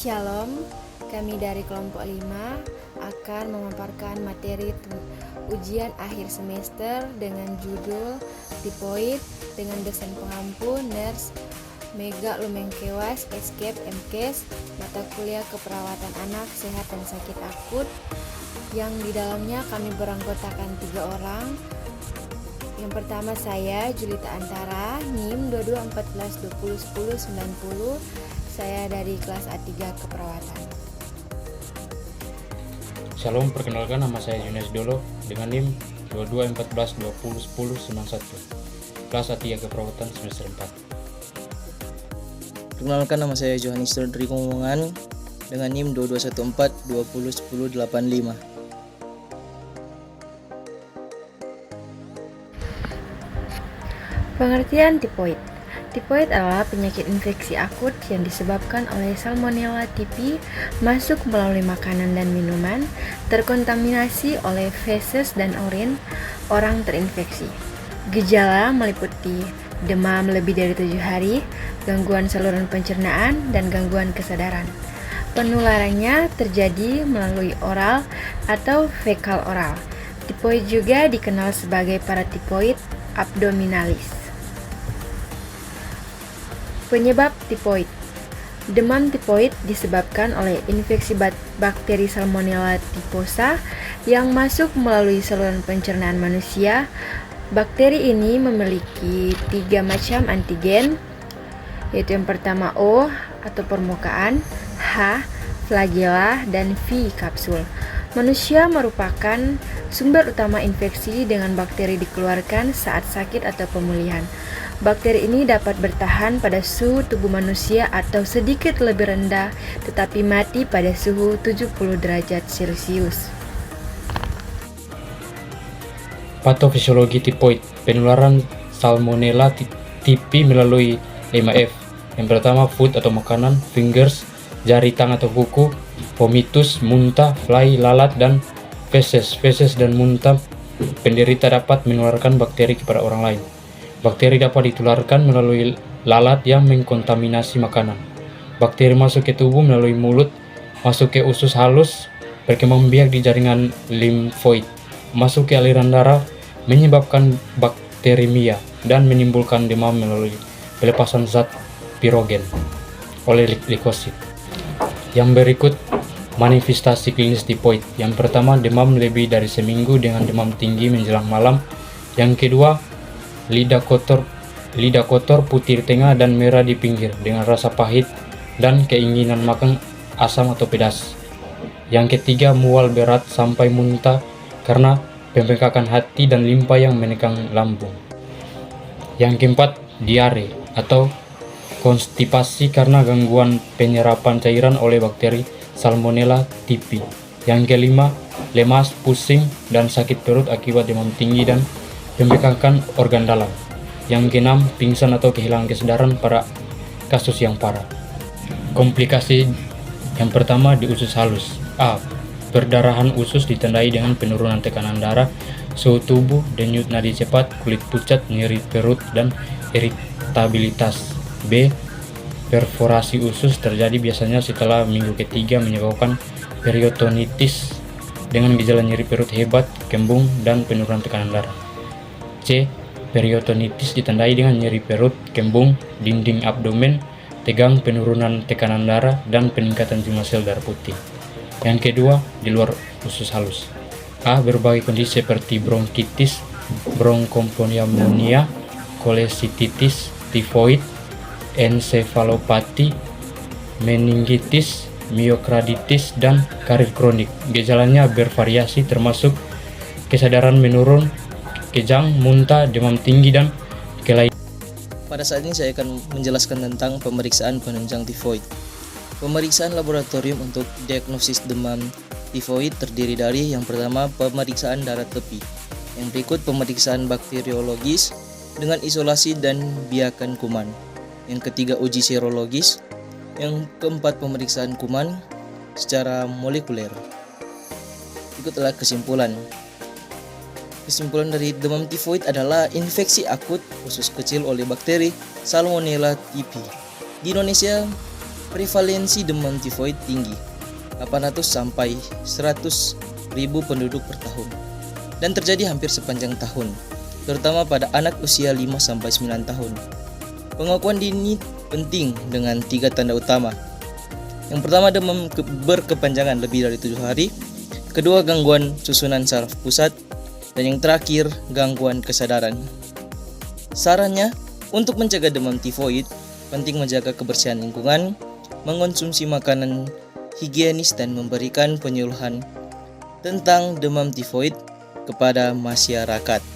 Shalom, kami dari kelompok 5 akan memaparkan materi ujian akhir semester dengan judul Tipoid dengan dosen pengampu Nurse Mega Lumengkewas Escape MKes, mata kuliah keperawatan anak sehat dan sakit akut, yang di dalamnya kami beranggotakan 3 orang. Yang pertama saya, Julita Antara, NIM 2214201090. Saya dari kelas A3 keperawatan. Shalom, perkenalkan nama saya Yunus Dolo dengan NIM 2214201091. Kelas A3 keperawatan semester 4. Perkenalkan nama saya Johannes Rodri Komongan dengan NIM 2214201085. Pengertian tipoid. Tipoid adalah penyakit infeksi akut yang disebabkan oleh Salmonella typhi masuk melalui makanan dan minuman, terkontaminasi oleh feses dan urin orang terinfeksi. Gejala meliputi demam lebih dari 7 hari, gangguan saluran pencernaan, dan gangguan kesadaran. Penularannya terjadi melalui oral atau fekal oral. Tipoid juga dikenal sebagai paratipoid abdominalis. Penyebab tipoid. Demam tipoid disebabkan oleh infeksi bakteri Salmonella typhosa yang masuk melalui saluran pencernaan manusia. Bakteri ini memiliki 3 macam antigen, yaitu yang pertama O atau permukaan, H flagella, dan V kapsul. Manusia merupakan sumber utama infeksi dengan bakteri dikeluarkan saat sakit atau pemulihan. Bakteri ini dapat bertahan pada suhu tubuh manusia atau sedikit lebih rendah, tetapi mati pada suhu 70 derajat Celcius. Patofisiologi tipoid. Penularan Salmonella typhi melalui 5F. Yang pertama, food atau makanan, fingers, jari tangan atau kuku, vomitus, muntah, fly, lalat, dan feses. Feses dan muntah penderita dapat menularkan bakteri kepada orang lain. Bakteri dapat ditularkan melalui lalat yang mengkontaminasi makanan. Bakteri masuk ke tubuh melalui mulut, masuk ke usus halus, berkembang biak di jaringan limfoid, masuk ke aliran darah, menyebabkan bakteremia, dan menimbulkan demam melalui pelepasan zat pirogen oleh leukosit. Yang berikut manifestasi klinis tipoid. Yang pertama, demam lebih dari seminggu dengan demam tinggi menjelang malam. Yang kedua, lidah kotor putih di tengah dan merah di pinggir dengan rasa pahit dan keinginan makan asam atau pedas. Yang ketiga, mual berat sampai muntah karena pembengkakan hati dan limpa yang menekan lambung. Yang keempat, diare atau konstipasi karena gangguan penyerapan cairan oleh bakteri Salmonella typhi. Yang kelima, lemas, pusing, dan sakit perut akibat demam tinggi dan pembengkakan organ dalam. Yang keenam, pingsan atau kehilangan kesadaran pada kasus yang parah. Komplikasi yang pertama di usus halus. A. Perdarahan usus ditandai dengan penurunan tekanan darah, suhu tubuh, denyut nadi cepat, kulit pucat, nyeri perut, dan iritabilitas. B. Perforasi usus terjadi biasanya setelah minggu ketiga menyebabkan periotonitis dengan gejala nyeri perut hebat, kembung, dan penurunan tekanan darah. C. Periotonitis ditandai dengan nyeri perut, kembung, dinding abdomen, tegang, penurunan tekanan darah, dan peningkatan jumlah sel darah putih. Yang kedua, di luar usus halus. A. Berbagai kondisi seperti bronkitis, bronkompneumonia, kolesititis, tifoid, ensefalopati, meningitis, miokarditis, dan karir kronik. Gejalanya bervariasi termasuk kesadaran menurun, kejang, muntah, demam tinggi, dan kelainan. Pada saat ini saya akan menjelaskan tentang pemeriksaan penunjang tifoid. Pemeriksaan laboratorium untuk diagnosis demam tifoid terdiri dari yang pertama, pemeriksaan darah tepi. Yang berikut, pemeriksaan bakteriologis dengan isolasi dan biakan kuman. Yang ketiga, uji serologis. Yang keempat, pemeriksaan kuman secara molekuler. Ikutlah kesimpulan. Kesimpulan dari demam tifoid adalah infeksi akut usus kecil oleh bakteri Salmonella typhi. Di Indonesia, Prevalensi demam tifoid tinggi, 800 sampai 100 ribu penduduk per tahun, dan terjadi hampir sepanjang tahun, terutama pada anak usia 5 sampai 9 tahun. Pengakuan dini penting dengan 3 tanda utama. Yang pertama, demam berkepanjangan lebih dari 7 hari. Kedua, gangguan susunan saraf pusat. Dan yang terakhir, gangguan kesadaran. Sarannya, untuk mencegah demam tifoid, penting menjaga kebersihan lingkungan, mengonsumsi makanan higienis, dan memberikan penyuluhan tentang demam tifoid kepada masyarakat.